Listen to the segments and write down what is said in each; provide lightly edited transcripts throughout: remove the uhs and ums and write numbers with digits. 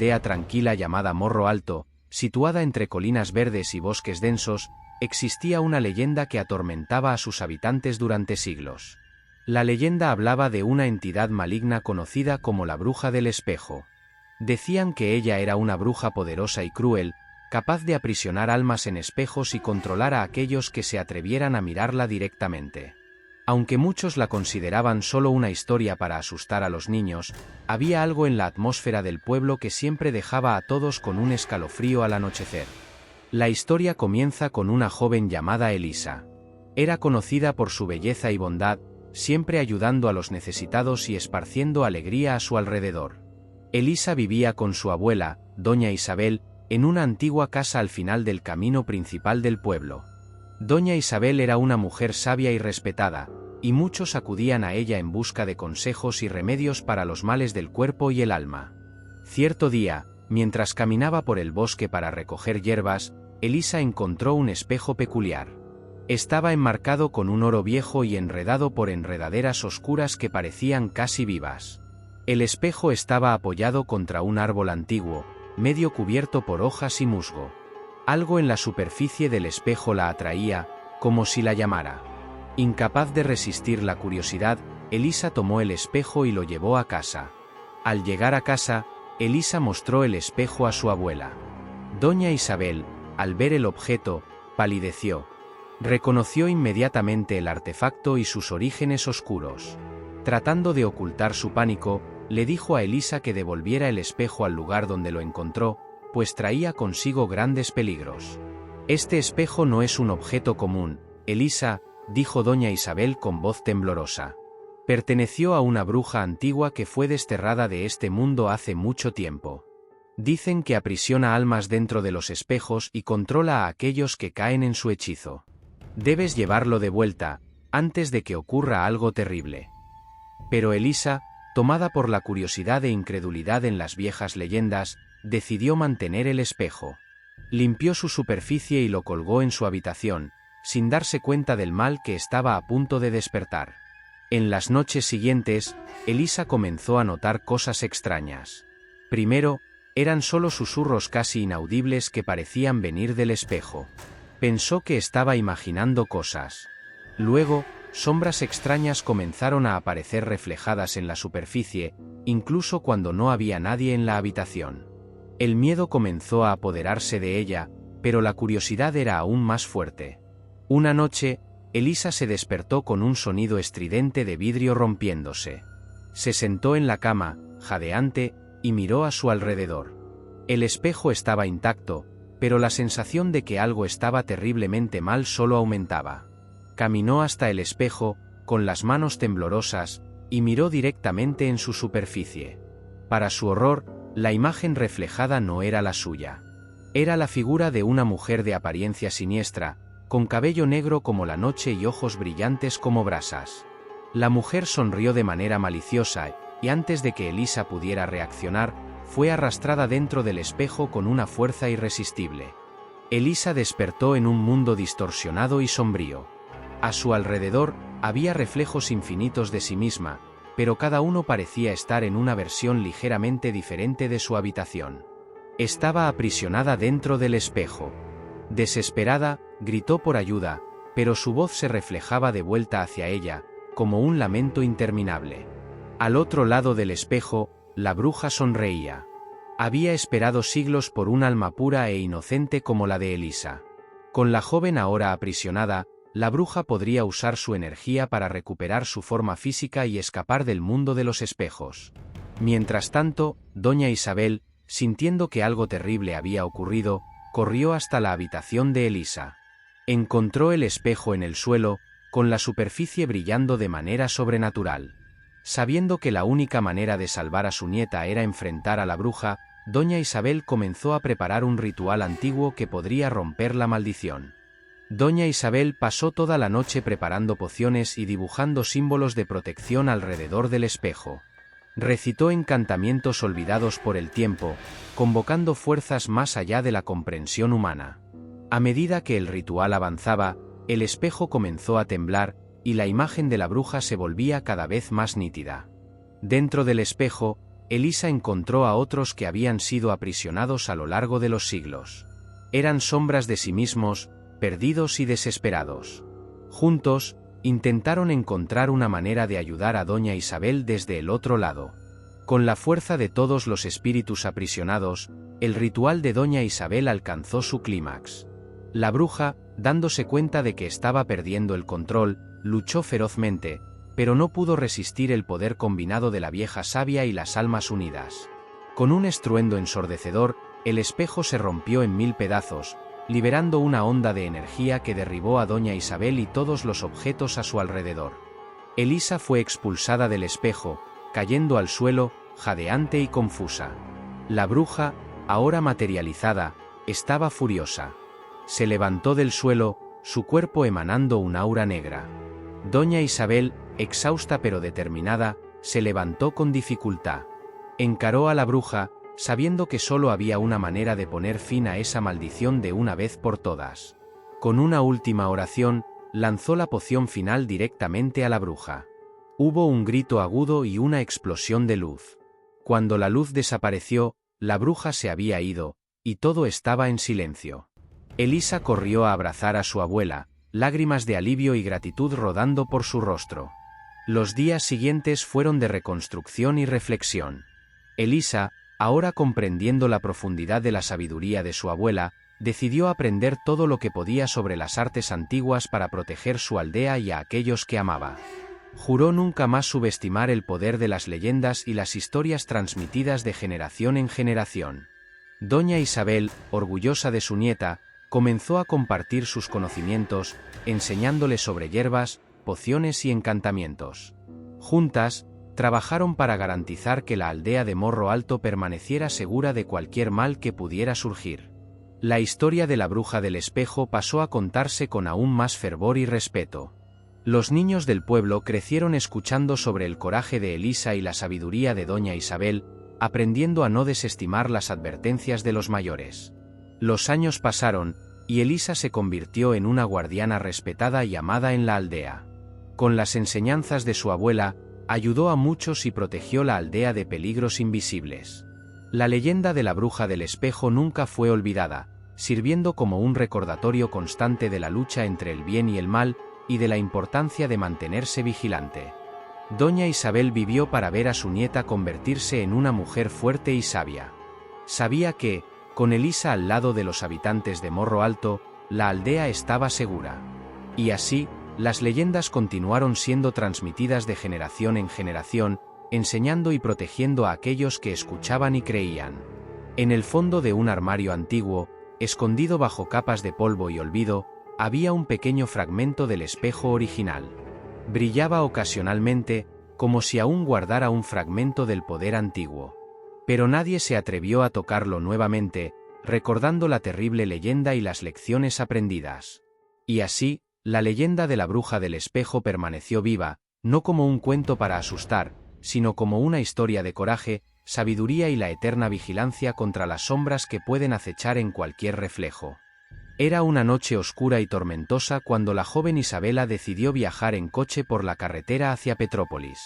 aldea tranquila llamada Morro Alto, situada entre colinas verdes y bosques densos, existía una leyenda que atormentaba a sus habitantes durante siglos. La leyenda hablaba de una entidad maligna conocida como la Bruja del Espejo. Decían que ella era una bruja poderosa y cruel, capaz de aprisionar almas en espejos y controlar a aquellos que se atrevieran a mirarla directamente. Aunque muchos la consideraban solo una historia para asustar a los niños, había algo en la atmósfera del pueblo que siempre dejaba a todos con un escalofrío al anochecer. La historia comienza con una joven llamada Elisa. Era conocida por su belleza y bondad, siempre ayudando a los necesitados y esparciendo alegría a su alrededor. Elisa vivía con su abuela, doña Isabel, en una antigua casa al final del camino principal del pueblo. Doña Isabel era una mujer sabia y respetada, y muchos acudían a ella en busca de consejos y remedios para los males del cuerpo y el alma. Cierto día, mientras caminaba por el bosque para recoger hierbas, Elisa encontró un espejo peculiar. Estaba enmarcado con un oro viejo y enredado por enredaderas oscuras que parecían casi vivas. El espejo estaba apoyado contra un árbol antiguo, medio cubierto por hojas y musgo. Algo en la superficie del espejo la atraía, como si la llamara. Incapaz de resistir la curiosidad, Elisa tomó el espejo y lo llevó a casa. Al llegar a casa, Elisa mostró el espejo a su abuela. Doña Isabel, al ver el objeto, palideció. Reconoció inmediatamente el artefacto y sus orígenes oscuros. Tratando de ocultar su pánico, le dijo a Elisa que devolviera el espejo al lugar donde lo encontró, pues traía consigo grandes peligros. Este espejo no es un objeto común, Elisa, dijo doña Isabel con voz temblorosa. Perteneció a una bruja antigua que fue desterrada de este mundo hace mucho tiempo. Dicen que aprisiona almas dentro de los espejos y controla a aquellos que caen en su hechizo. Debes llevarlo de vuelta, antes de que ocurra algo terrible. Pero Elisa, tomada por la curiosidad e incredulidad en las viejas leyendas, decidió mantener el espejo. Limpió su superficie y lo colgó en su habitación, sin darse cuenta del mal que estaba a punto de despertar. En las noches siguientes, Elisa comenzó a notar cosas extrañas. Primero, eran solo susurros casi inaudibles que parecían venir del espejo. Pensó que estaba imaginando cosas. Luego, sombras extrañas comenzaron a aparecer reflejadas en la superficie, incluso cuando no había nadie en la habitación. El miedo comenzó a apoderarse de ella, pero la curiosidad era aún más fuerte. Una noche, Elisa se despertó con un sonido estridente de vidrio rompiéndose. Se sentó en la cama, jadeante, y miró a su alrededor. El espejo estaba intacto, pero la sensación de que algo estaba terriblemente mal solo aumentaba. Caminó hasta el espejo, con las manos temblorosas, y miró directamente en su superficie. Para su horror, la imagen reflejada no era la suya. Era la figura de una mujer de apariencia siniestra, con cabello negro como la noche y ojos brillantes como brasas. La mujer sonrió de manera maliciosa, y antes de que Elisa pudiera reaccionar, fue arrastrada dentro del espejo con una fuerza irresistible. Elisa despertó en un mundo distorsionado y sombrío. A su alrededor, había reflejos infinitos de sí misma, pero cada uno parecía estar en una versión ligeramente diferente de su habitación. Estaba aprisionada dentro del espejo. Desesperada, gritó por ayuda, pero su voz se reflejaba de vuelta hacia ella, como un lamento interminable. Al otro lado del espejo, la bruja sonreía. Había esperado siglos por un alma pura e inocente como la de Elisa. Con la joven ahora aprisionada, la bruja podría usar su energía para recuperar su forma física y escapar del mundo de los espejos. Mientras tanto, doña Isabel, sintiendo que algo terrible había ocurrido, corrió hasta la habitación de Elisa. Encontró el espejo en el suelo, con la superficie brillando de manera sobrenatural. Sabiendo que la única manera de salvar a su nieta era enfrentar a la bruja, doña Isabel comenzó a preparar un ritual antiguo que podría romper la maldición. Doña Isabel pasó toda la noche preparando pociones y dibujando símbolos de protección alrededor del espejo. Recitó encantamientos olvidados por el tiempo, convocando fuerzas más allá de la comprensión humana. A medida que el ritual avanzaba, el espejo comenzó a temblar, y la imagen de la bruja se volvía cada vez más nítida. Dentro del espejo, Elisa encontró a otros que habían sido aprisionados a lo largo de los siglos. Eran sombras de sí mismos, perdidos y desesperados. Juntos, intentaron encontrar una manera de ayudar a doña Isabel desde el otro lado. Con la fuerza de todos los espíritus aprisionados, el ritual de doña Isabel alcanzó su clímax. La bruja, dándose cuenta de que estaba perdiendo el control, luchó ferozmente, pero no pudo resistir el poder combinado de la vieja sabia y las almas unidas. Con un estruendo ensordecedor, el espejo se rompió en 1000 pedazos, liberando una onda de energía que derribó a doña Isabel y todos los objetos a su alrededor. Elisa fue expulsada del espejo, cayendo al suelo, jadeante y confusa. La bruja, ahora materializada, estaba furiosa. Se levantó del suelo, su cuerpo emanando un aura negra. Doña Isabel, exhausta pero determinada, se levantó con dificultad. Encaró a la bruja, sabiendo que solo había una manera de poner fin a esa maldición de una vez por todas. Con una última oración, lanzó la poción final directamente a la bruja. Hubo un grito agudo y una explosión de luz. Cuando la luz desapareció, la bruja se había ido, y todo estaba en silencio. Elisa corrió a abrazar a su abuela, lágrimas de alivio y gratitud rodando por su rostro. Los días siguientes fueron de reconstrucción y reflexión. Elisa, ahora comprendiendo la profundidad de la sabiduría de su abuela, decidió aprender todo lo que podía sobre las artes antiguas para proteger su aldea y a aquellos que amaba. Juró nunca más subestimar el poder de las leyendas y las historias transmitidas de generación en generación. Doña Isabel, orgullosa de su nieta, comenzó a compartir sus conocimientos, enseñándole sobre hierbas, pociones y encantamientos. Juntas, trabajaron para garantizar que la aldea de Morro Alto permaneciera segura de cualquier mal que pudiera surgir. La historia de la bruja del espejo pasó a contarse con aún más fervor y respeto. Los niños del pueblo crecieron escuchando sobre el coraje de Elisa y la sabiduría de doña Isabel, aprendiendo a no desestimar las advertencias de los mayores. Los años pasaron, y Elisa se convirtió en una guardiana respetada y amada en la aldea. Con las enseñanzas de su abuela, ayudó a muchos y protegió la aldea de peligros invisibles. La leyenda de la bruja del espejo nunca fue olvidada, sirviendo como un recordatorio constante de la lucha entre el bien y el mal, y de la importancia de mantenerse vigilante. Doña Isabel vivió para ver a su nieta convertirse en una mujer fuerte y sabia. Sabía que, con Elisa al lado de los habitantes de Morro Alto, la aldea estaba segura. Y así, las leyendas continuaron siendo transmitidas de generación en generación, enseñando y protegiendo a aquellos que escuchaban y creían. En el fondo de un armario antiguo, escondido bajo capas de polvo y olvido, había un pequeño fragmento del espejo original. Brillaba ocasionalmente, como si aún guardara un fragmento del poder antiguo. Pero nadie se atrevió a tocarlo nuevamente, recordando la terrible leyenda y las lecciones aprendidas. Y así, la leyenda de la bruja del espejo permaneció viva, no como un cuento para asustar, sino como una historia de coraje, sabiduría y la eterna vigilancia contra las sombras que pueden acechar en cualquier reflejo. Era una noche oscura y tormentosa cuando la joven Isabela decidió viajar en coche por la carretera hacia Petrópolis.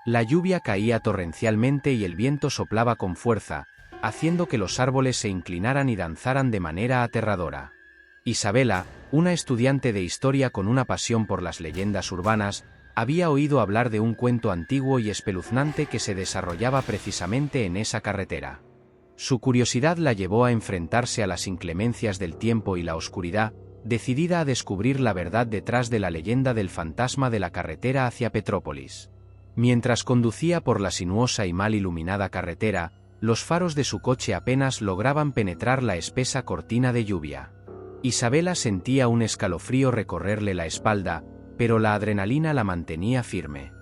La lluvia caía torrencialmente y el viento soplaba con fuerza, haciendo que los árboles se inclinaran y danzaran de manera aterradora. Isabela, una estudiante de historia con una pasión por las leyendas urbanas, había oído hablar de un cuento antiguo y espeluznante que se desarrollaba precisamente en esa carretera. Su curiosidad la llevó a enfrentarse a las inclemencias del tiempo y la oscuridad, decidida a descubrir la verdad detrás de la leyenda del fantasma de la carretera hacia Petrópolis. Mientras conducía por la sinuosa y mal iluminada carretera, los faros de su coche apenas lograban penetrar la espesa cortina de lluvia. Isabela sentía un escalofrío recorrerle la espalda, pero la adrenalina la mantenía firme.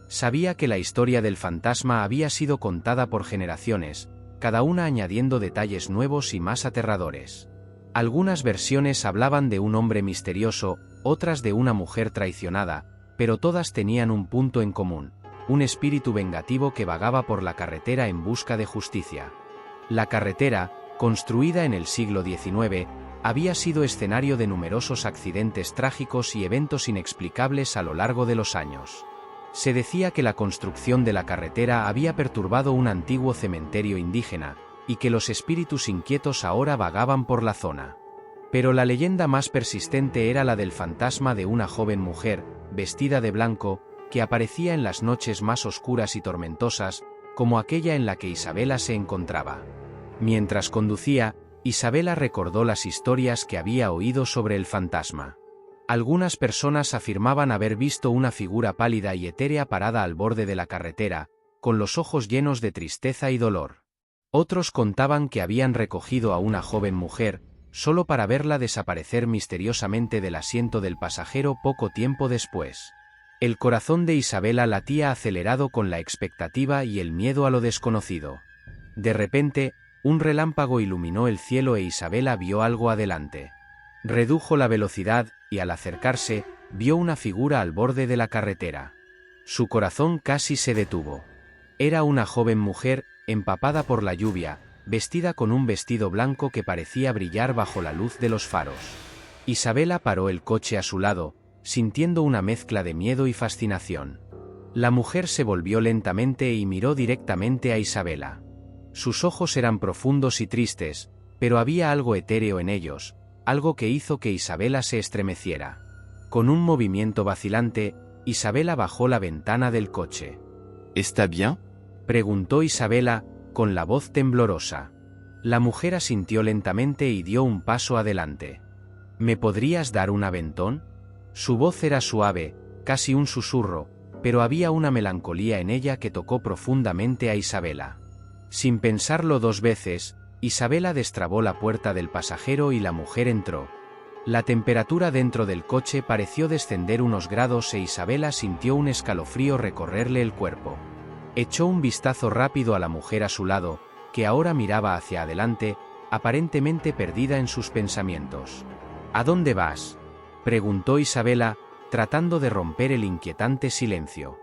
Sabía que la historia del fantasma había sido contada por generaciones, cada una añadiendo detalles nuevos y más aterradores. Algunas versiones hablaban de un hombre misterioso, otras de una mujer traicionada, pero todas tenían un punto en común: un espíritu vengativo que vagaba por la carretera en busca de justicia. La carretera, construida en el siglo XIX, había sido escenario de numerosos accidentes trágicos y eventos inexplicables a lo largo de los años. Se decía que la construcción de la carretera había perturbado un antiguo cementerio indígena, y que los espíritus inquietos ahora vagaban por la zona. Pero la leyenda más persistente era la del fantasma de una joven mujer, vestida de blanco, que aparecía en las noches más oscuras y tormentosas, como aquella en la que Isabela se encontraba. Mientras conducía, Isabela recordó las historias que había oído sobre el fantasma. Algunas personas afirmaban haber visto una figura pálida y etérea parada al borde de la carretera, con los ojos llenos de tristeza y dolor. Otros contaban que habían recogido a una joven mujer, solo para verla desaparecer misteriosamente del asiento del pasajero poco tiempo después. El corazón de Isabela latía acelerado con la expectativa y el miedo a lo desconocido. De repente, un relámpago iluminó el cielo e Isabela vio algo adelante. Redujo la velocidad, y al acercarse, vio una figura al borde de la carretera. Su corazón casi se detuvo. Era una joven mujer, empapada por la lluvia, vestida con un vestido blanco que parecía brillar bajo la luz de los faros. Isabela paró el coche a su lado, sintiendo una mezcla de miedo y fascinación. La mujer se volvió lentamente y miró directamente a Isabela. Sus ojos eran profundos y tristes, pero había algo etéreo en ellos, algo que hizo que Isabela se estremeciera. Con un movimiento vacilante, Isabela bajó la ventana del coche. ¿Está bien? Preguntó Isabela, con la voz temblorosa. La mujer asintió lentamente y dio un paso adelante. ¿Me podrías dar un aventón? Su voz era suave, casi un susurro, pero había una melancolía en ella que tocó profundamente a Isabela. Sin pensarlo dos veces, Isabela destrabó la puerta del pasajero y la mujer entró. La temperatura dentro del coche pareció descender unos grados e Isabela sintió un escalofrío recorrerle el cuerpo. Echó un vistazo rápido a la mujer a su lado, que ahora miraba hacia adelante, aparentemente perdida en sus pensamientos. ¿A dónde vas?, preguntó Isabela, tratando de romper el inquietante silencio.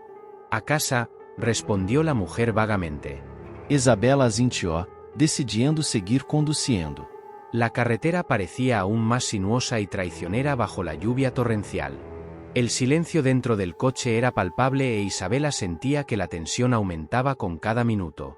A casa, respondió la mujer vagamente. Isabela asintió, decidiendo seguir conduciendo. La carretera parecía aún más sinuosa y traicionera bajo la lluvia torrencial. El silencio dentro del coche era palpable e Isabela sentía que la tensión aumentaba con cada minuto.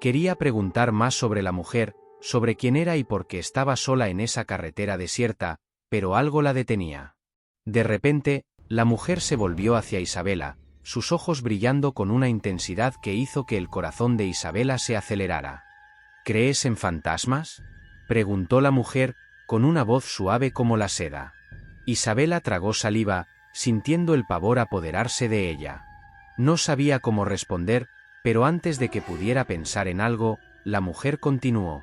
Quería preguntar más sobre la mujer, sobre quién era y por qué estaba sola en esa carretera desierta, pero algo la detenía. De repente, la mujer se volvió hacia Isabela, sus ojos brillando con una intensidad que hizo que el corazón de Isabela se acelerara. ¿Crees en fantasmas?, preguntó la mujer, con una voz suave como la seda. Isabela tragó saliva, sintiendo el pavor apoderarse de ella. No sabía cómo responder, pero antes de que pudiera pensar en algo, la mujer continuó.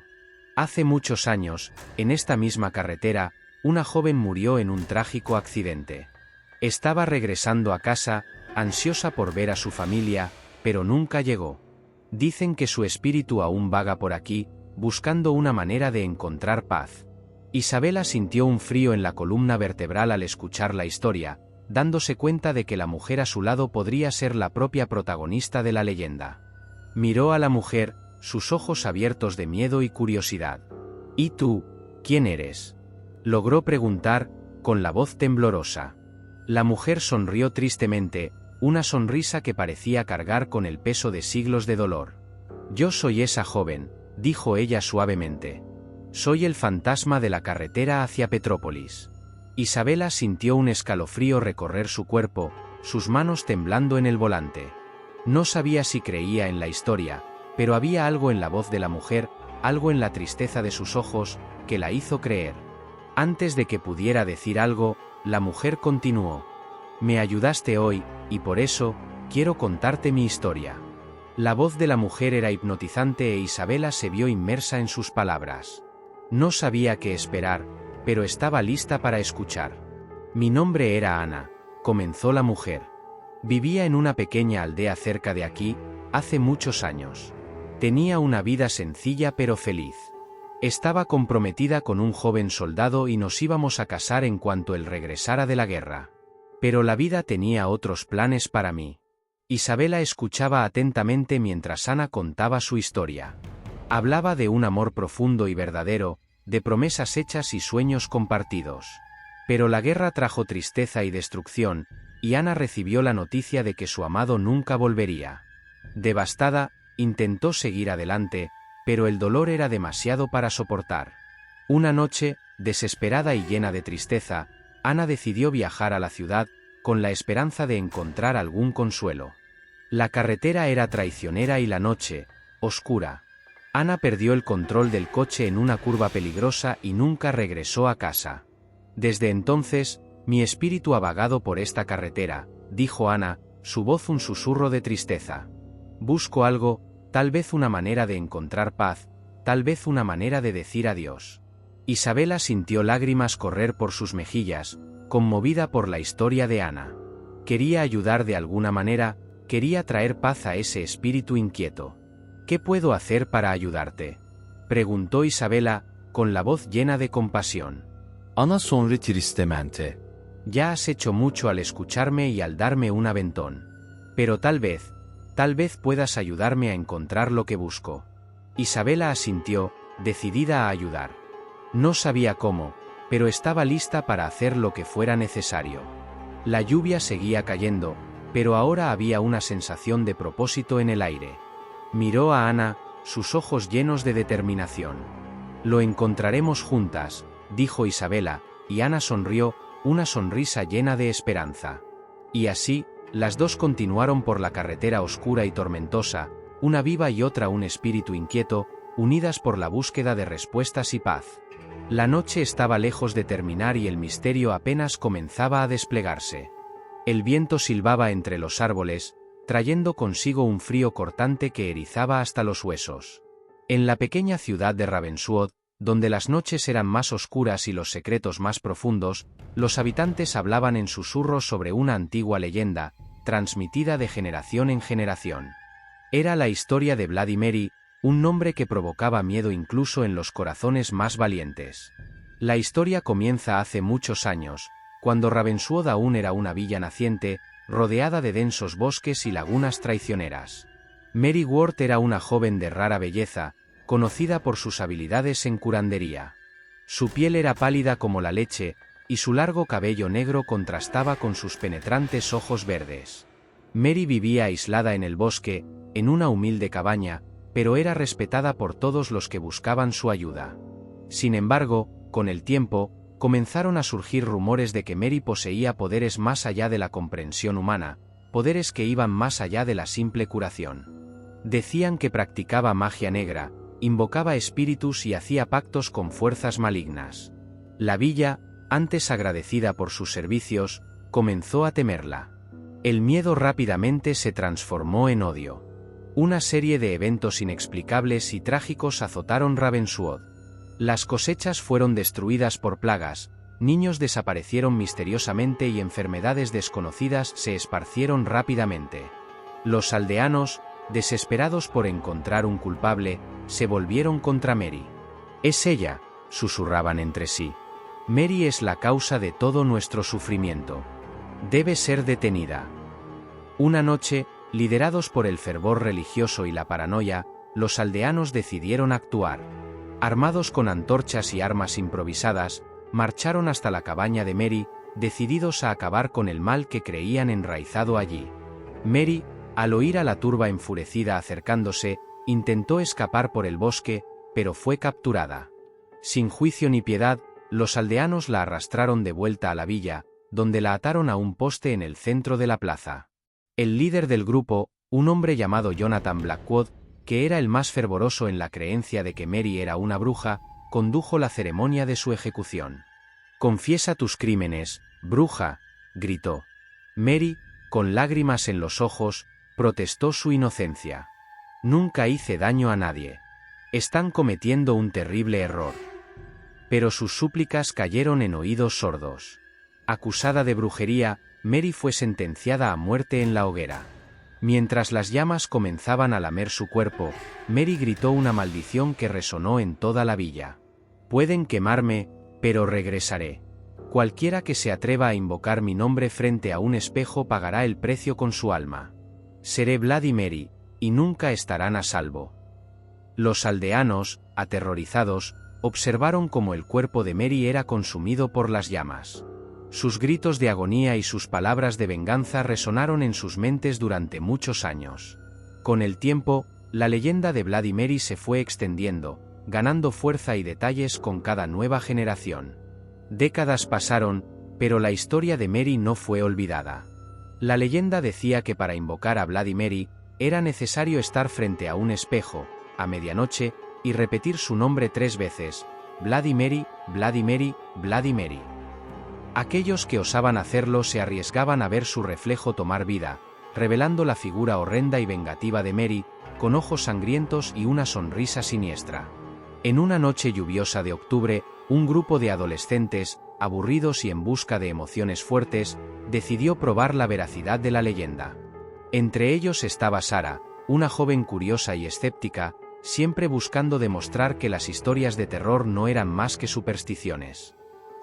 Hace muchos años, en esta misma carretera, una joven murió en un trágico accidente. Estaba regresando a casa, ansiosa por ver a su familia, pero nunca llegó. Dicen que su espíritu aún vaga por aquí, buscando una manera de encontrar paz. Isabela sintió un frío en la columna vertebral al escuchar la historia, dándose cuenta de que la mujer a su lado podría ser la propia protagonista de la leyenda. Miró a la mujer, sus ojos abiertos de miedo y curiosidad. ¿Y tú, quién eres?, logró preguntar, con la voz temblorosa. La mujer sonrió tristemente, una sonrisa que parecía cargar con el peso de siglos de dolor. Yo soy esa joven, dijo ella suavemente. Soy el fantasma de la carretera hacia Petrópolis. Isabela sintió un escalofrío recorrer su cuerpo, sus manos temblando en el volante. No sabía si creía en la historia, pero había algo en la voz de la mujer, algo en la tristeza de sus ojos, que la hizo creer. Antes de que pudiera decir algo, la mujer continuó. Me ayudaste hoy, y por eso, quiero contarte mi historia. La voz de la mujer era hipnotizante e Isabela se vio inmersa en sus palabras. No sabía qué esperar, pero estaba lista para escuchar. Mi nombre era Ana, comenzó la mujer. Vivía en una pequeña aldea cerca de aquí, hace muchos años. Tenía una vida sencilla pero feliz. Estaba comprometida con un joven soldado y nos íbamos a casar en cuanto él regresara de la guerra. Pero la vida tenía otros planes para mí. Isabela escuchaba atentamente mientras Ana contaba su historia. Hablaba de un amor profundo y verdadero, de promesas hechas y sueños compartidos. Pero la guerra trajo tristeza y destrucción, y Ana recibió la noticia de que su amado nunca volvería. Devastada, intentó seguir adelante, pero el dolor era demasiado para soportar. Una noche, desesperada y llena de tristeza, Ana decidió viajar a la ciudad, con la esperanza de encontrar algún consuelo. La carretera era traicionera y la noche, oscura. Ana perdió el control del coche en una curva peligrosa y nunca regresó a casa. Desde entonces, mi espíritu ha vagado por esta carretera, dijo Ana, su voz un susurro de tristeza. Busco algo, tal vez una manera de encontrar paz, tal vez una manera de decir adiós. Isabela sintió lágrimas correr por sus mejillas, conmovida por la historia de Ana. Quería ayudar de alguna manera, quería traer paz a ese espíritu inquieto. ¿Qué puedo hacer para ayudarte?, preguntó Isabela, con la voz llena de compasión. Ana sonrió tristemente. Ya has hecho mucho al escucharme y al darme un aventón. Pero tal vez puedas ayudarme a encontrar lo que busco. Isabela asintió, decidida a ayudar. No sabía cómo, pero estaba lista para hacer lo que fuera necesario. La lluvia seguía cayendo, pero ahora había una sensación de propósito en el aire. Miró a Ana, sus ojos llenos de determinación. Lo encontraremos juntas, dijo Isabela, y Ana sonrió, una sonrisa llena de esperanza. Y así, las dos continuaron por la carretera oscura y tormentosa, una viva y otra un espíritu inquieto, unidas por la búsqueda de respuestas y paz. La noche estaba lejos de terminar y el misterio apenas comenzaba a desplegarse. El viento silbaba entre los árboles, trayendo consigo un frío cortante que erizaba hasta los huesos. En la pequeña ciudad de Ravenswood, donde las noches eran más oscuras y los secretos más profundos, los habitantes hablaban en susurros sobre una antigua leyenda, transmitida de generación en generación. Era la historia de Bloody Mary, un nombre que provocaba miedo incluso en los corazones más valientes. La historia comienza hace muchos años, cuando Ravenswood aún era una villa naciente, rodeada de densos bosques y lagunas traicioneras. Mary Ward era una joven de rara belleza, conocida por sus habilidades en curandería. Su piel era pálida como la leche, y su largo cabello negro contrastaba con sus penetrantes ojos verdes. Mary vivía aislada en el bosque, en una humilde cabaña, pero era respetada por todos los que buscaban su ayuda. Sin embargo, con el tiempo, comenzaron a surgir rumores de que Mary poseía poderes más allá de la comprensión humana, poderes que iban más allá de la simple curación. Decían que practicaba magia negra, invocaba espíritus y hacía pactos con fuerzas malignas. La villa, antes agradecida por sus servicios, comenzó a temerla. El miedo rápidamente se transformó en odio. Una serie de eventos inexplicables y trágicos azotaron Ravenswood. Las cosechas fueron destruidas por plagas, niños desaparecieron misteriosamente y enfermedades desconocidas se esparcieron rápidamente. Los aldeanos, desesperados por encontrar un culpable, se volvieron contra Mary. «Es ella», susurraban entre sí. «Mary es la causa de todo nuestro sufrimiento. Debe ser detenida». Una noche, liderados por el fervor religioso y la paranoia, los aldeanos decidieron actuar. Armados con antorchas y armas improvisadas, marcharon hasta la cabaña de Mary, decididos a acabar con el mal que creían enraizado allí. Mary, al oír a la turba enfurecida acercándose, intentó escapar por el bosque, pero fue capturada. Sin juicio ni piedad, los aldeanos la arrastraron de vuelta a la villa, donde la ataron a un poste en el centro de la plaza. El líder del grupo, un hombre llamado Jonathan Blackwood, que era el más fervoroso en la creencia de que Mary era una bruja, condujo la ceremonia de su ejecución. «Confiesa tus crímenes, bruja», gritó. Mary, con lágrimas en los ojos, protestó su inocencia. «Nunca hice daño a nadie. Están cometiendo un terrible error». Pero sus súplicas cayeron en oídos sordos. Acusada de brujería, Mary fue sentenciada a muerte en la hoguera. Mientras las llamas comenzaban a lamer su cuerpo, Mary gritó una maldición que resonó en toda la villa. «Pueden quemarme, pero regresaré. Cualquiera que se atreva a invocar mi nombre frente a un espejo pagará el precio con su alma. Seré Bloody Mary, y nunca estarán a salvo». Los aldeanos, aterrorizados, observaron cómo el cuerpo de Mary era consumido por las llamas. Sus gritos de agonía y sus palabras de venganza resonaron en sus mentes durante muchos años. Con el tiempo, la leyenda de Bloody Mary se fue extendiendo, ganando fuerza y detalles con cada nueva generación. Décadas pasaron, pero la historia de Mary no fue olvidada. La leyenda decía que para invocar a Bloody Mary, era necesario estar frente a un espejo, a medianoche, y repetir su nombre 3 veces: Bloody Mary, Bloody Mary, Bloody Mary. Aquellos que osaban hacerlo se arriesgaban a ver su reflejo tomar vida, revelando la figura horrenda y vengativa de Mary, con ojos sangrientos y una sonrisa siniestra. En una noche lluviosa de octubre, un grupo de adolescentes, aburridos y en busca de emociones fuertes, decidió probar la veracidad de la leyenda. Entre ellos estaba Sarah, una joven curiosa y escéptica, siempre buscando demostrar que las historias de terror no eran más que supersticiones.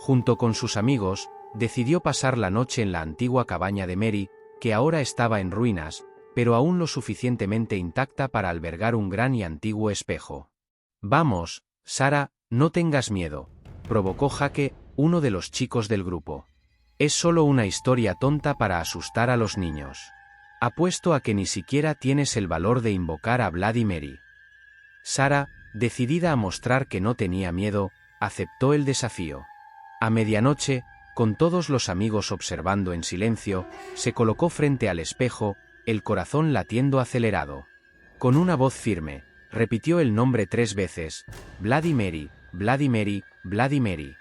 Junto con sus amigos, decidió pasar la noche en la antigua cabaña de Mary, que ahora estaba en ruinas, pero aún lo suficientemente intacta para albergar un gran y antiguo espejo. «Vamos, Sarah, no tengas miedo», provocó Jake, uno de los chicos del grupo. «Es solo una historia tonta para asustar a los niños. Apuesto a que ni siquiera tienes el valor de invocar a Bloody Mary». Sarah, decidida a mostrar que no tenía miedo, aceptó el desafío. A medianoche, con todos los amigos observando en silencio, se colocó frente al espejo, el corazón latiendo acelerado. Con una voz firme, repitió el nombre 3 veces: Bloody Mary, Bloody Mary, Bloody Mary.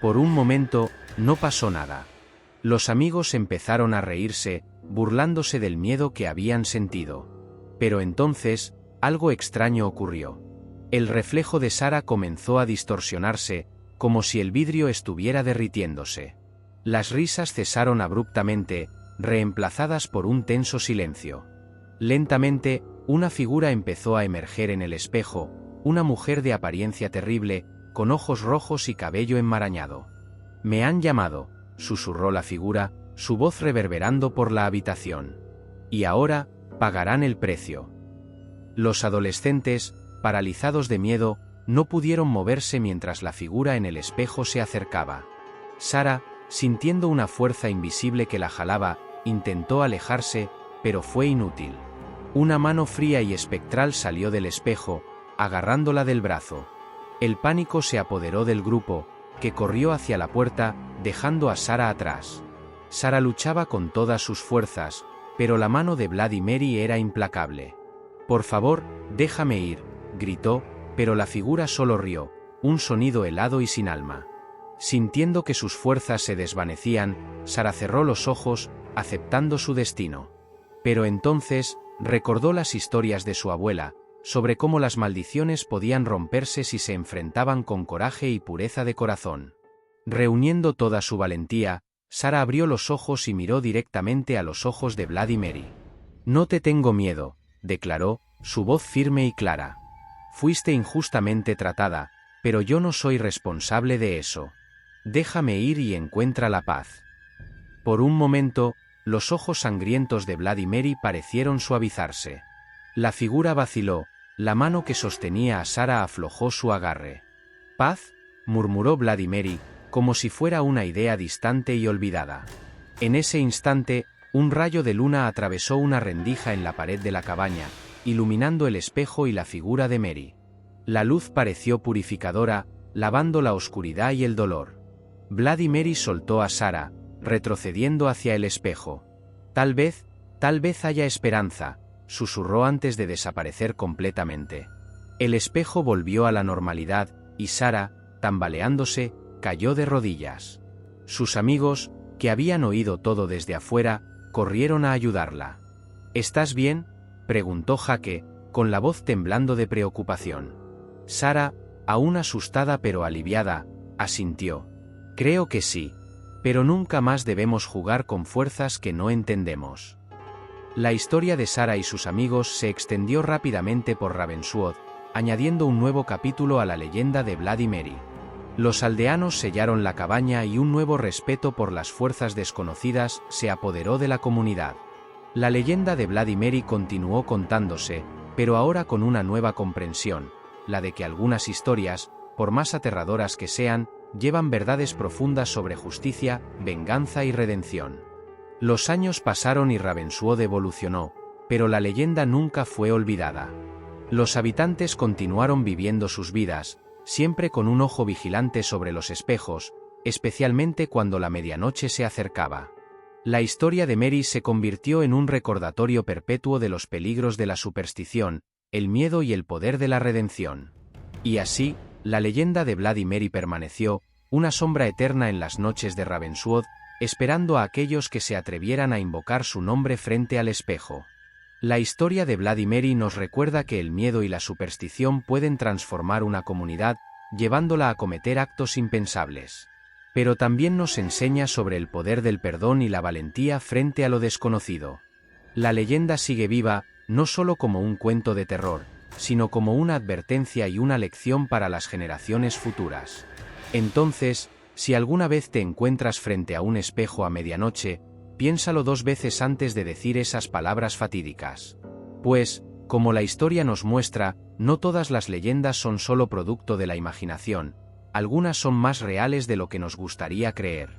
Por un momento, no pasó nada. Los amigos empezaron a reírse, burlándose del miedo que habían sentido. Pero entonces, algo extraño ocurrió. El reflejo de Sarah comenzó a distorsionarse, como si el vidrio estuviera derritiéndose. Las risas cesaron abruptamente, reemplazadas por un tenso silencio. Lentamente, una figura empezó a emerger en el espejo, una mujer de apariencia terrible, con ojos rojos y cabello enmarañado. «Me han llamado», susurró la figura, su voz reverberando por la habitación. «Y ahora, pagarán el precio». Los adolescentes, paralizados de miedo, no pudieron moverse mientras la figura en el espejo se acercaba. Sarah, sintiendo una fuerza invisible que la jalaba, intentó alejarse, pero fue inútil. Una mano fría y espectral salió del espejo, agarrándola del brazo. El pánico se apoderó del grupo, que corrió hacia la puerta, dejando a Sarah atrás. Sarah luchaba con todas sus fuerzas, pero la mano de Bloody Mary era implacable. «Por favor, déjame ir», gritó, pero la figura solo rió, un sonido helado y sin alma. Sintiendo que sus fuerzas se desvanecían, Sarah cerró los ojos, aceptando su destino. Pero entonces, recordó las historias de su abuela, sobre cómo las maldiciones podían romperse si se enfrentaban con coraje y pureza de corazón. Reuniendo toda su valentía, Sarah abrió los ojos y miró directamente a los ojos de Bloody Mary. «No te tengo miedo», declaró, su voz firme y clara. «Fuiste injustamente tratada, pero yo no soy responsable de eso. Déjame ir y encuentra la paz». Por un momento, los ojos sangrientos de Bloody Mary parecieron suavizarse. La figura vaciló, la mano que sostenía a Sarah aflojó su agarre. «¿Paz?», murmuró Bloody Mary, como si fuera una idea distante y olvidada. En ese instante, un rayo de luna atravesó una rendija en la pared de la cabaña, iluminando el espejo y la figura de Mary. La luz pareció purificadora, lavando la oscuridad y el dolor. Bloody Mary soltó a Sarah, retrocediendo hacia el espejo. Tal vez haya esperanza», susurró antes de desaparecer completamente. El espejo volvió a la normalidad, y Sarah, tambaleándose, cayó de rodillas. Sus amigos, que habían oído todo desde afuera, corrieron a ayudarla. «¿Estás bien?», preguntó Jake, con la voz temblando de preocupación. Sarah, aún asustada pero aliviada, asintió. «Creo que sí. Pero nunca más debemos jugar con fuerzas que no entendemos». La historia de Sarah y sus amigos se extendió rápidamente por Ravenswood, añadiendo un nuevo capítulo a la leyenda de Bloody Mary. Los aldeanos sellaron la cabaña y un nuevo respeto por las fuerzas desconocidas se apoderó de la comunidad. La leyenda de Bloody Mary continuó contándose, pero ahora con una nueva comprensión, la de que algunas historias, por más aterradoras que sean, llevan verdades profundas sobre justicia, venganza y redención. Los años pasaron y Ravenswood evolucionó, pero la leyenda nunca fue olvidada. Los habitantes continuaron viviendo sus vidas, siempre con un ojo vigilante sobre los espejos, especialmente cuando la medianoche se acercaba. La historia de Mary se convirtió en un recordatorio perpetuo de los peligros de la superstición, el miedo y el poder de la redención. Y así, la leyenda de Bloody Mary permaneció, una sombra eterna en las noches de Ravenswood, esperando a aquellos que se atrevieran a invocar su nombre frente al espejo. La historia de Bloody Mary nos recuerda que el miedo y la superstición pueden transformar una comunidad, llevándola a cometer actos impensables. Pero también nos enseña sobre el poder del perdón y la valentía frente a lo desconocido. La leyenda sigue viva, no solo como un cuento de terror, sino como una advertencia y una lección para las generaciones futuras. Entonces, si alguna vez te encuentras frente a un espejo a medianoche, piénsalo 2 veces antes de decir esas palabras fatídicas. Pues, como la historia nos muestra, no todas las leyendas son solo producto de la imaginación, algunas son más reales de lo que nos gustaría creer.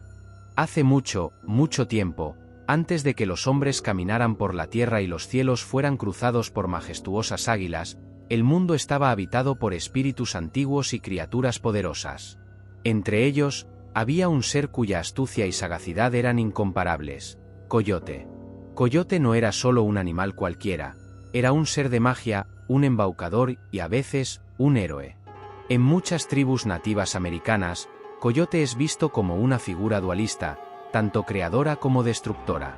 Hace mucho, mucho tiempo, antes de que los hombres caminaran por la tierra y los cielos fueran cruzados por majestuosas águilas, el mundo estaba habitado por espíritus antiguos y criaturas poderosas. Entre ellos, había un ser cuya astucia y sagacidad eran incomparables: Coyote. Coyote no era solo un animal cualquiera, era un ser de magia, un embaucador y a veces, un héroe. En muchas tribus nativas americanas, Coyote es visto como una figura dualista, tanto creadora como destructora.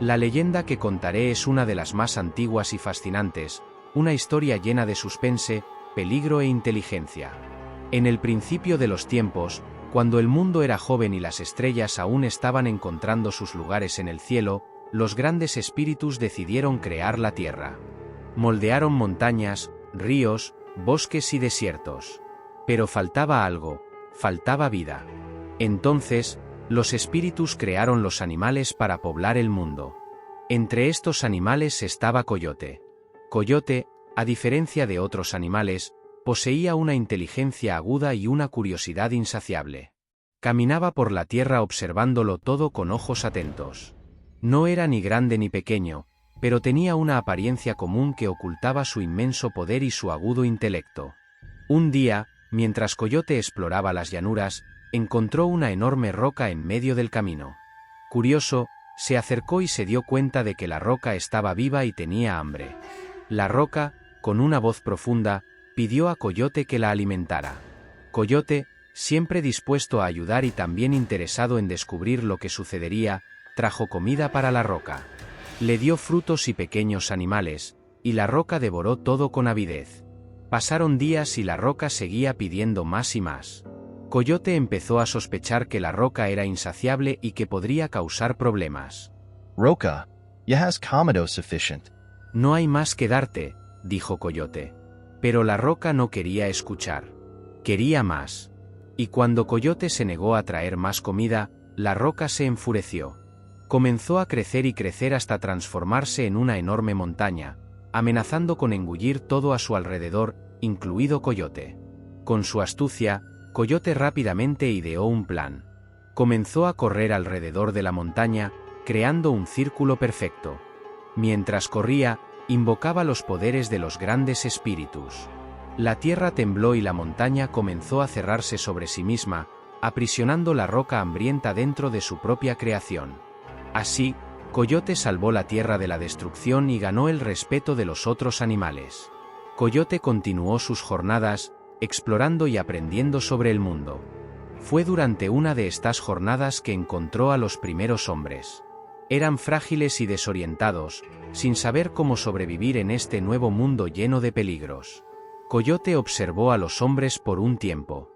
La leyenda que contaré es una de las más antiguas y fascinantes, una historia llena de suspense, peligro e inteligencia. En el principio de los tiempos, cuando el mundo era joven y las estrellas aún estaban encontrando sus lugares en el cielo, los grandes espíritus decidieron crear la tierra. Moldearon montañas, ríos, bosques y desiertos. Pero faltaba algo, faltaba vida. Entonces, los espíritus crearon los animales para poblar el mundo. Entre estos animales estaba Coyote. Coyote, a diferencia de otros animales, poseía una inteligencia aguda y una curiosidad insaciable. Caminaba por la tierra observándolo todo con ojos atentos. No era ni grande ni pequeño, pero tenía una apariencia común que ocultaba su inmenso poder y su agudo intelecto. Un día, mientras Coyote exploraba las llanuras, encontró una enorme roca en medio del camino. Curioso, se acercó y se dio cuenta de que la roca estaba viva y tenía hambre. La roca, con una voz profunda, pidió a Coyote que la alimentara. Coyote, siempre dispuesto a ayudar y también interesado en descubrir lo que sucedería, trajo comida para la roca. Le dio frutos y pequeños animales, y la roca devoró todo con avidez. Pasaron días y la roca seguía pidiendo más y más. Coyote empezó a sospechar que la roca era insaciable y que podría causar problemas. Roca, ya has comido sufficient. No hay más que darte, dijo Coyote. Pero la roca no quería escuchar. Quería más. Y cuando Coyote se negó a traer más comida, la roca se enfureció. Comenzó a crecer y crecer hasta transformarse en una enorme montaña, amenazando con engullir todo a su alrededor, incluido Coyote. Con su astucia, Coyote rápidamente ideó un plan. Comenzó a correr alrededor de la montaña, creando un círculo perfecto. Mientras corría, invocaba los poderes de los grandes espíritus. La tierra tembló y la montaña comenzó a cerrarse sobre sí misma, aprisionando la roca hambrienta dentro de su propia creación. Así, Coyote salvó la tierra de la destrucción y ganó el respeto de los otros animales. Coyote continuó sus jornadas, explorando y aprendiendo sobre el mundo. Fue durante una de estas jornadas que encontró a los primeros hombres. Eran frágiles y desorientados, sin saber cómo sobrevivir en este nuevo mundo lleno de peligros. Coyote observó a los hombres por un tiempo.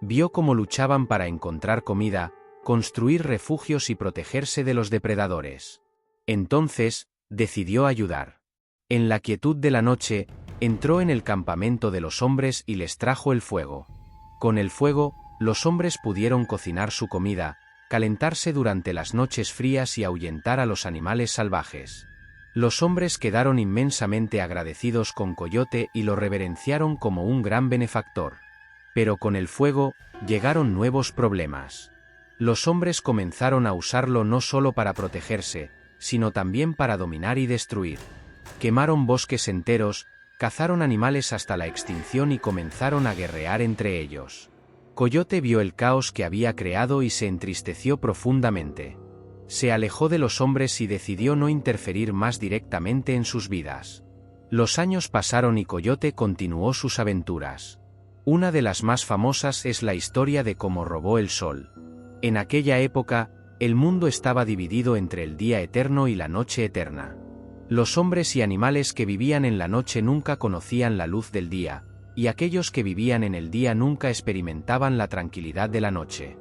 Vio cómo luchaban para encontrar comida, construir refugios y protegerse de los depredadores. Entonces, decidió ayudar. En la quietud de la noche, entró en el campamento de los hombres y les trajo el fuego. Con el fuego, los hombres pudieron cocinar su comida, calentarse durante las noches frías y ahuyentar a los animales salvajes. Los hombres quedaron inmensamente agradecidos con Coyote y lo reverenciaron como un gran benefactor. Pero con el fuego, llegaron nuevos problemas. Los hombres comenzaron a usarlo no solo para protegerse, sino también para dominar y destruir. Quemaron bosques enteros, cazaron animales hasta la extinción y comenzaron a guerrear entre ellos. Coyote vio el caos que había creado y se entristeció profundamente. Se alejó de los hombres y decidió no interferir más directamente en sus vidas. Los años pasaron y Coyote continuó sus aventuras. Una de las más famosas es la historia de cómo robó el sol. En aquella época, el mundo estaba dividido entre el día eterno y la noche eterna. Los hombres y animales que vivían en la noche nunca conocían la luz del día, y aquellos que vivían en el día nunca experimentaban la tranquilidad de la noche.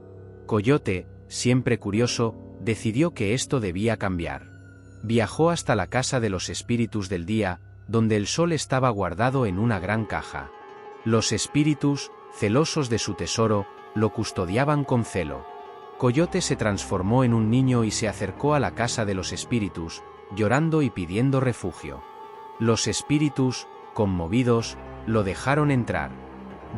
Coyote, siempre curioso, decidió que esto debía cambiar. Viajó hasta la casa de los espíritus del día, donde el sol estaba guardado en una gran caja. Los espíritus, celosos de su tesoro, lo custodiaban con celo. Coyote se transformó en un niño y se acercó a la casa de los espíritus, llorando y pidiendo refugio. Los espíritus, conmovidos, lo dejaron entrar.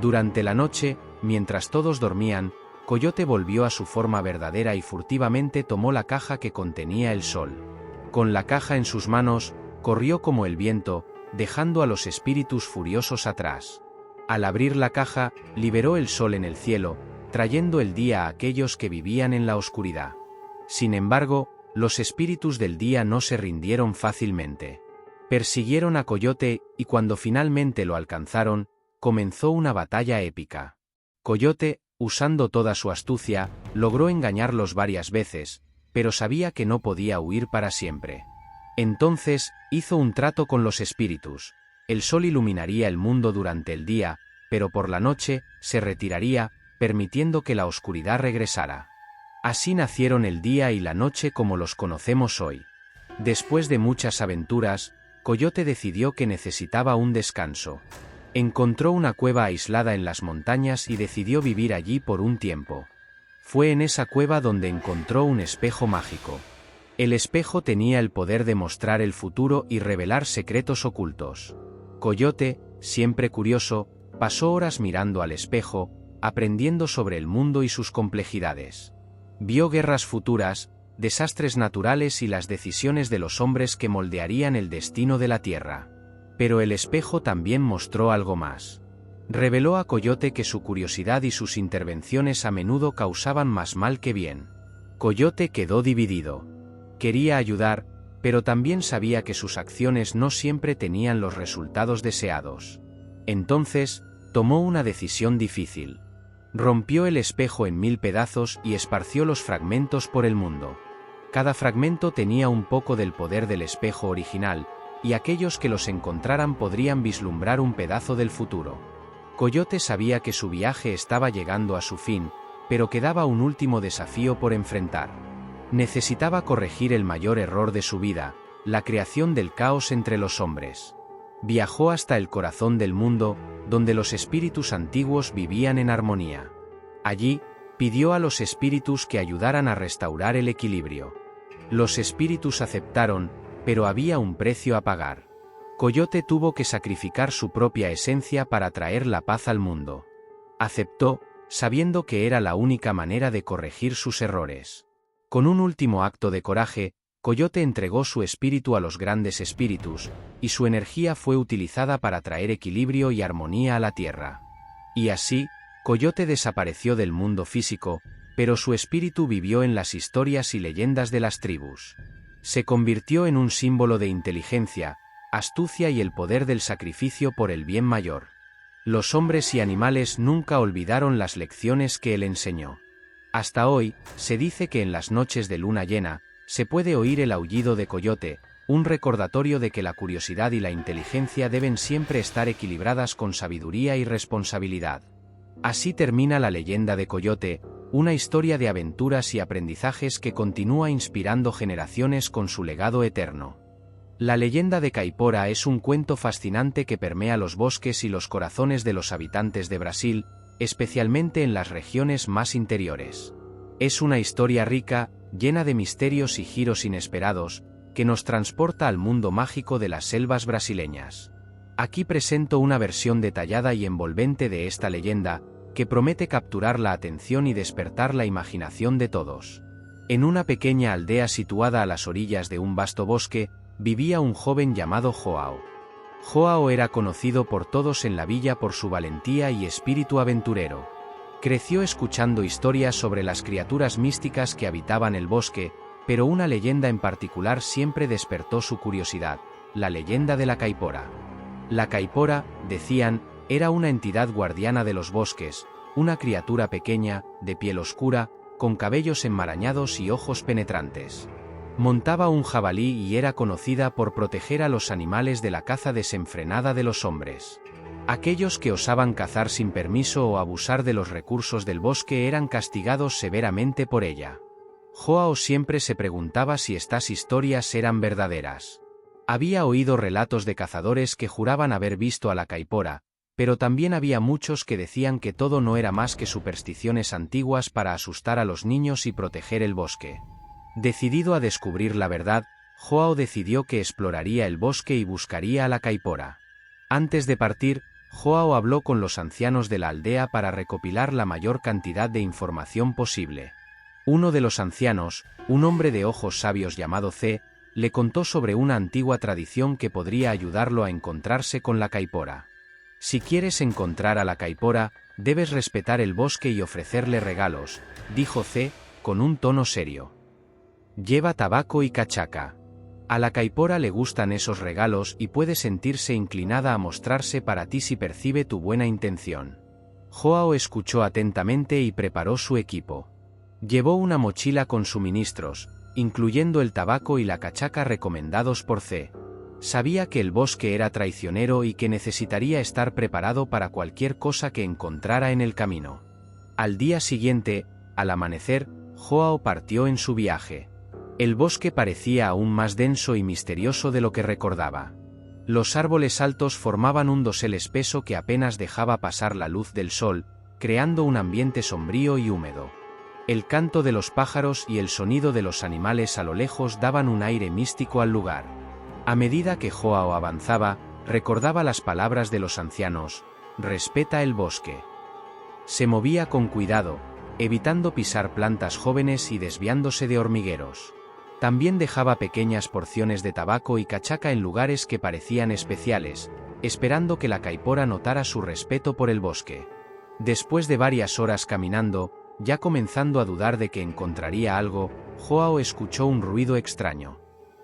Durante la noche, mientras todos dormían, Coyote volvió a su forma verdadera y furtivamente tomó la caja que contenía el sol. Con la caja en sus manos, corrió como el viento, dejando a los espíritus furiosos atrás. Al abrir la caja, liberó el sol en el cielo, trayendo el día a aquellos que vivían en la oscuridad. Sin embargo, los espíritus del día no se rindieron fácilmente. Persiguieron a Coyote y cuando finalmente lo alcanzaron, comenzó una batalla épica. Coyote, usando toda su astucia, logró engañarlos varias veces, pero sabía que no podía huir para siempre. Entonces, hizo un trato con los espíritus. El sol iluminaría el mundo durante el día, pero por la noche, se retiraría, permitiendo que la oscuridad regresara. Así nacieron el día y la noche como los conocemos hoy. Después de muchas aventuras, Coyote decidió que necesitaba un descanso. Encontró una cueva aislada en las montañas y decidió vivir allí por un tiempo. Fue en esa cueva donde encontró un espejo mágico. El espejo tenía el poder de mostrar el futuro y revelar secretos ocultos. Coyote, siempre curioso, pasó horas mirando al espejo, aprendiendo sobre el mundo y sus complejidades. Vio guerras futuras, desastres naturales y las decisiones de los hombres que moldearían el destino de la Tierra. Pero el espejo también mostró algo más. Reveló a Coyote que su curiosidad y sus intervenciones a menudo causaban más mal que bien. Coyote quedó dividido. Quería ayudar, pero también sabía que sus acciones no siempre tenían los resultados deseados. Entonces, tomó una decisión difícil. Rompió el espejo en 1000 pedazos y esparció los fragmentos por el mundo. Cada fragmento tenía un poco del poder del espejo original, y aquellos que los encontraran podrían vislumbrar un pedazo del futuro. Coyote sabía que su viaje estaba llegando a su fin, pero quedaba un último desafío por enfrentar. Necesitaba corregir el mayor error de su vida, la creación del caos entre los hombres. Viajó hasta el corazón del mundo, donde los espíritus antiguos vivían en armonía. Allí, pidió a los espíritus que ayudaran a restaurar el equilibrio. Los espíritus aceptaron, pero había un precio a pagar. Coyote tuvo que sacrificar su propia esencia para traer la paz al mundo. Aceptó, sabiendo que era la única manera de corregir sus errores. Con un último acto de coraje, Coyote entregó su espíritu a los grandes espíritus, y su energía fue utilizada para traer equilibrio y armonía a la Tierra. Y así, Coyote desapareció del mundo físico, pero su espíritu vivió en las historias y leyendas de las tribus. Se convirtió en un símbolo de inteligencia, astucia y el poder del sacrificio por el bien mayor. Los hombres y animales nunca olvidaron las lecciones que él enseñó. Hasta hoy, se dice que en las noches de luna llena, se puede oír el aullido de Coyote, un recordatorio de que la curiosidad y la inteligencia deben siempre estar equilibradas con sabiduría y responsabilidad. Así termina la leyenda de Coyote, una historia de aventuras y aprendizajes que continúa inspirando generaciones con su legado eterno. La leyenda de Caipora es un cuento fascinante que permea los bosques y los corazones de los habitantes de Brasil, especialmente en las regiones más interiores. Es una historia rica, llena de misterios y giros inesperados, que nos transporta al mundo mágico de las selvas brasileñas. Aquí presento una versión detallada y envolvente de esta leyenda, que promete capturar la atención y despertar la imaginación de todos. En una pequeña aldea situada a las orillas de un vasto bosque, vivía un joven llamado Joao. Joao era conocido por todos en la villa por su valentía y espíritu aventurero. Creció escuchando historias sobre las criaturas místicas que habitaban el bosque, pero una leyenda en particular siempre despertó su curiosidad: la leyenda de la caipora. La caipora, decían, era una entidad guardiana de los bosques, una criatura pequeña, de piel oscura, con cabellos enmarañados y ojos penetrantes. Montaba un jabalí y era conocida por proteger a los animales de la caza desenfrenada de los hombres. Aquellos que osaban cazar sin permiso o abusar de los recursos del bosque eran castigados severamente por ella. Joao siempre se preguntaba si estas historias eran verdaderas. Había oído relatos de cazadores que juraban haber visto a la caipora, pero también había muchos que decían que todo no era más que supersticiones antiguas para asustar a los niños y proteger el bosque. Decidido a descubrir la verdad, Joao decidió que exploraría el bosque y buscaría a la caipora. Antes de partir, Joao habló con los ancianos de la aldea para recopilar la mayor cantidad de información posible. Uno de los ancianos, un hombre de ojos sabios llamado C, le contó sobre una antigua tradición que podría ayudarlo a encontrarse con la caipora. Si quieres encontrar a la caipora, debes respetar el bosque y ofrecerle regalos, dijo C, con un tono serio. Lleva tabaco y cachaca. A la caipora le gustan esos regalos y puede sentirse inclinada a mostrarse para ti si percibe tu buena intención. Joao escuchó atentamente y preparó su equipo. Llevó una mochila con suministros, incluyendo el tabaco y la cachaca recomendados por C. Sabía que el bosque era traicionero y que necesitaría estar preparado para cualquier cosa que encontrara en el camino. Al día siguiente, al amanecer, Joao partió en su viaje. El bosque parecía aún más denso y misterioso de lo que recordaba. Los árboles altos formaban un dosel espeso que apenas dejaba pasar la luz del sol, creando un ambiente sombrío y húmedo. El canto de los pájaros y el sonido de los animales a lo lejos daban un aire místico al lugar. A medida que Joao avanzaba, recordaba las palabras de los ancianos: respeta el bosque. Se movía con cuidado, evitando pisar plantas jóvenes y desviándose de hormigueros. También dejaba pequeñas porciones de tabaco y cachaca en lugares que parecían especiales, esperando que la caipora notara su respeto por el bosque. Después de varias horas caminando, ya comenzando a dudar de que encontraría algo, Joao escuchó un ruido extraño.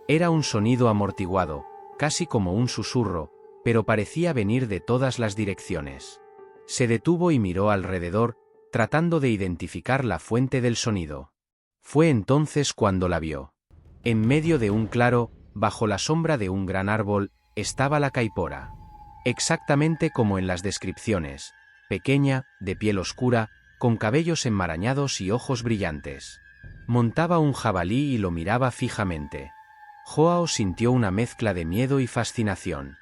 Era un sonido amortiguado, casi como un susurro, pero parecía venir de todas las direcciones. Se detuvo y miró alrededor, tratando de identificar la fuente del sonido. Fue entonces cuando la vio. En medio de un claro, bajo la sombra de un gran árbol, estaba la caipora. Exactamente como en las descripciones: pequeña, de piel oscura, con cabellos enmarañados y ojos brillantes. Montaba un jabalí y lo miraba fijamente. Joao sintió una mezcla de miedo y fascinación.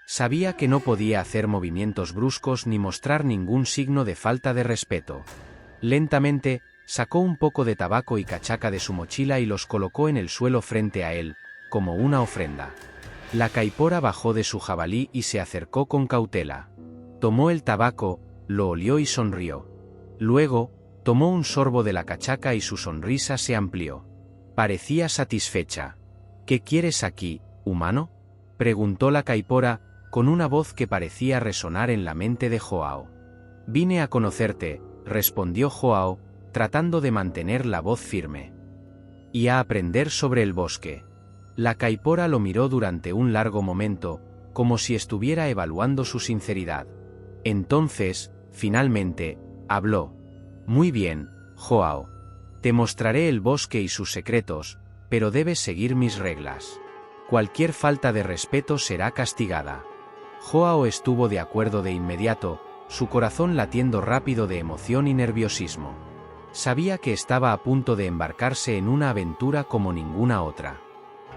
Sabía que no podía hacer movimientos bruscos ni mostrar ningún signo de falta de respeto. Lentamente, sacó un poco de tabaco y cachaca de su mochila y los colocó en el suelo frente a él, como una ofrenda. La caipora bajó de su jabalí y se acercó con cautela. Tomó el tabaco, lo olió y sonrió. Luego, tomó un sorbo de la cachaca y su sonrisa se amplió. Parecía satisfecha. ¿Qué quieres aquí, humano?, preguntó la caipora, con una voz que parecía resonar en la mente de Joao. Vine a conocerte, respondió Joao, tratando de mantener la voz firme. Y a aprender sobre el bosque. La caipora lo miró durante un largo momento, como si estuviera evaluando su sinceridad. Entonces, finalmente, habló. Muy bien, Joao. Te mostraré el bosque y sus secretos, pero debes seguir mis reglas. Cualquier falta de respeto será castigada. Joao estuvo de acuerdo de inmediato, su corazón latiendo rápido de emoción y nerviosismo. Sabía que estaba a punto de embarcarse en una aventura como ninguna otra.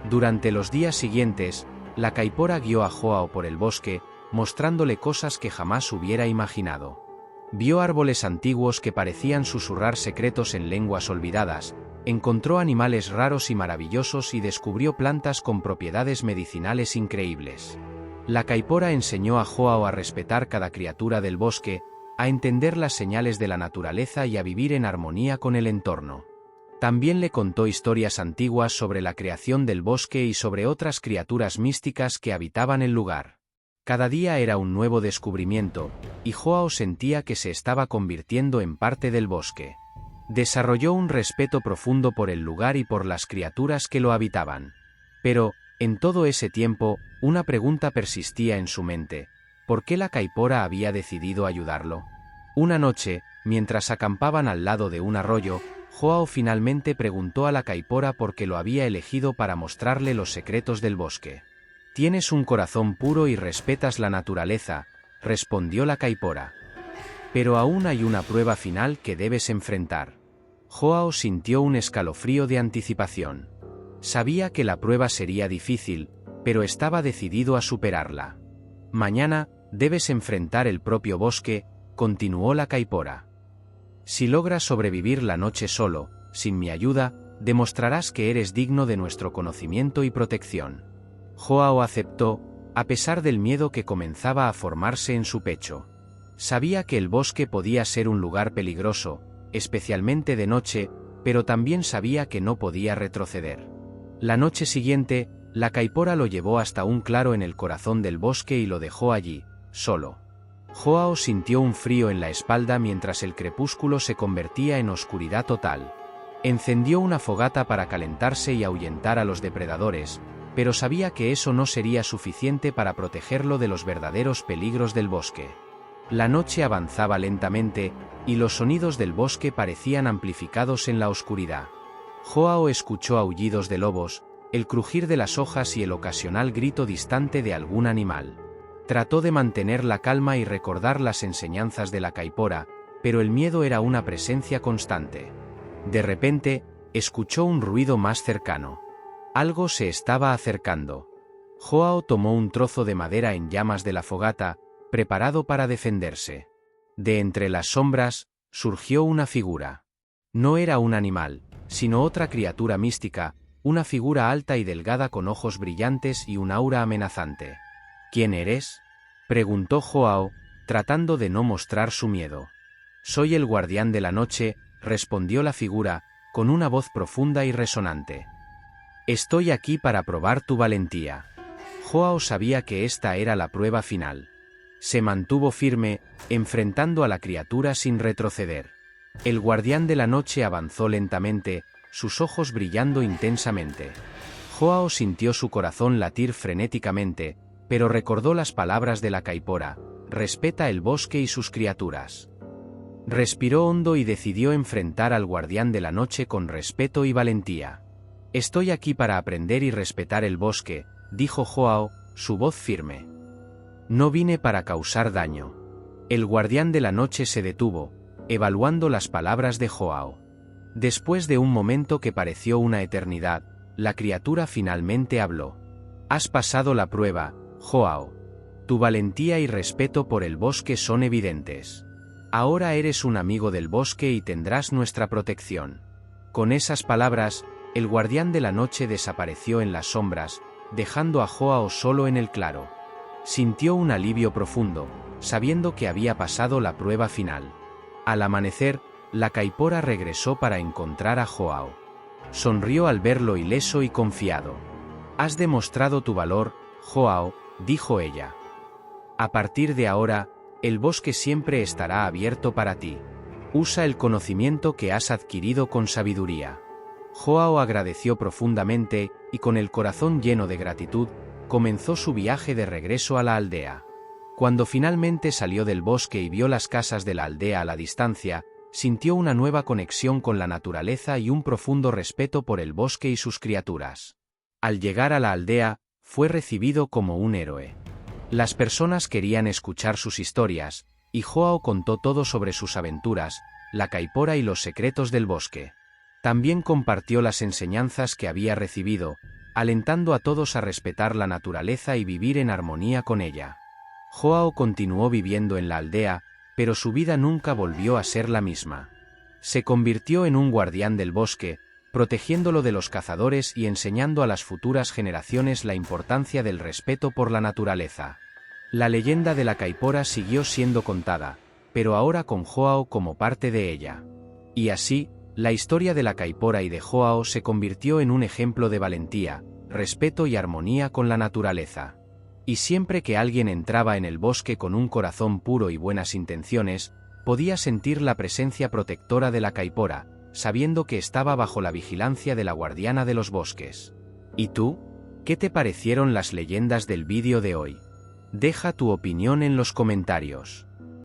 Durante los días siguientes, la caipora guió a Joao por el bosque, mostrándole cosas que jamás hubiera imaginado. Vio árboles antiguos que parecían susurrar secretos en lenguas olvidadas, encontró animales raros y maravillosos y descubrió plantas con propiedades medicinales increíbles. La caipora enseñó a Joao a respetar cada criatura del bosque, a entender las señales de la naturaleza y a vivir en armonía con el entorno. También le contó historias antiguas sobre la creación del bosque y sobre otras criaturas místicas que habitaban el lugar. Cada día era un nuevo descubrimiento, y Joao sentía que se estaba convirtiendo en parte del bosque. Desarrolló un respeto profundo por el lugar y por las criaturas que lo habitaban. Pero, en todo ese tiempo, una pregunta persistía en su mente: ¿por qué la caipora había decidido ayudarlo? Una noche, mientras acampaban al lado de un arroyo, Joao finalmente preguntó a la caipora por qué lo había elegido para mostrarle los secretos del bosque. «Tienes un corazón puro y respetas la naturaleza», respondió la caipora. «Pero aún hay una prueba final que debes enfrentar». Joao sintió un escalofrío de anticipación. Sabía que la prueba sería difícil, pero estaba decidido a superarla. «Mañana, debes enfrentar el propio bosque», continuó la caipora. «Si logras sobrevivir la noche solo, sin mi ayuda, demostrarás que eres digno de nuestro conocimiento y protección». Joao aceptó, a pesar del miedo que comenzaba a formarse en su pecho. Sabía que el bosque podía ser un lugar peligroso, especialmente de noche, pero también sabía que no podía retroceder. La noche siguiente, la caipora lo llevó hasta un claro en el corazón del bosque y lo dejó allí, solo. Joao sintió un frío en la espalda mientras el crepúsculo se convertía en oscuridad total. Encendió una fogata para calentarse y ahuyentar a los depredadores, pero sabía que eso no sería suficiente para protegerlo de los verdaderos peligros del bosque. La noche avanzaba lentamente, y los sonidos del bosque parecían amplificados en la oscuridad. Joao escuchó aullidos de lobos, el crujir de las hojas y el ocasional grito distante de algún animal. Trató de mantener la calma y recordar las enseñanzas de la caipora, pero el miedo era una presencia constante. De repente, escuchó un ruido más cercano. Algo se estaba acercando. Joao tomó un trozo de madera en llamas de la fogata, preparado para defenderse. De entre las sombras, surgió una figura. No era un animal, sino otra criatura mística, una figura alta y delgada con ojos brillantes y un aura amenazante. «¿Quién eres?», preguntó Joao, tratando de no mostrar su miedo. «Soy el guardián de la noche», respondió la figura, con una voz profunda y resonante. «Estoy aquí para probar tu valentía». Joao sabía que esta era la prueba final. Se mantuvo firme, enfrentando a la criatura sin retroceder. El guardián de la noche avanzó lentamente, sus ojos brillando intensamente. Joao sintió su corazón latir frenéticamente, pero recordó las palabras de la caipora: «Respeta el bosque y sus criaturas». Respiró hondo y decidió enfrentar al guardián de la noche con respeto y valentía. «Estoy aquí para aprender y respetar el bosque», dijo Joao, su voz firme. «No vine para causar daño». El guardián de la noche se detuvo, evaluando las palabras de Joao. Después de un momento que pareció una eternidad, la criatura finalmente habló. «Has pasado la prueba, Joao. Tu valentía y respeto por el bosque son evidentes. Ahora eres un amigo del bosque y tendrás nuestra protección». Con esas palabras, el guardián de la noche desapareció en las sombras, dejando a Joao solo en el claro. Sintió un alivio profundo, sabiendo que había pasado la prueba final. Al amanecer, la caipora regresó para encontrar a Joao. Sonrió al verlo ileso y confiado. «Has demostrado tu valor, Joao», dijo ella. «A partir de ahora, el bosque siempre estará abierto para ti. Usa el conocimiento que has adquirido con sabiduría». Joao agradeció profundamente, y con el corazón lleno de gratitud, comenzó su viaje de regreso a la aldea. Cuando finalmente salió del bosque y vio las casas de la aldea a la distancia, sintió una nueva conexión con la naturaleza y un profundo respeto por el bosque y sus criaturas. Al llegar a la aldea, fue recibido como un héroe. Las personas querían escuchar sus historias, y Joao contó todo sobre sus aventuras, la caipora y los secretos del bosque. También compartió las enseñanzas que había recibido, alentando a todos a respetar la naturaleza y vivir en armonía con ella. Joao continuó viviendo en la aldea, pero su vida nunca volvió a ser la misma. Se convirtió en un guardián del bosque, protegiéndolo de los cazadores y enseñando a las futuras generaciones la importancia del respeto por la naturaleza. La leyenda de la caipora siguió siendo contada, pero ahora con Joao como parte de ella. Y así, la historia de la caipora y de Joao se convirtió en un ejemplo de valentía, respeto y armonía con la naturaleza. Y siempre que alguien entraba en el bosque con un corazón puro y buenas intenciones, podía sentir la presencia protectora de la caipora, sabiendo que estaba bajo la vigilancia de la guardiana de los bosques. ¿Y tú? ¿Qué te parecieron las leyendas del vídeo de hoy? Deja tu opinión en los comentarios.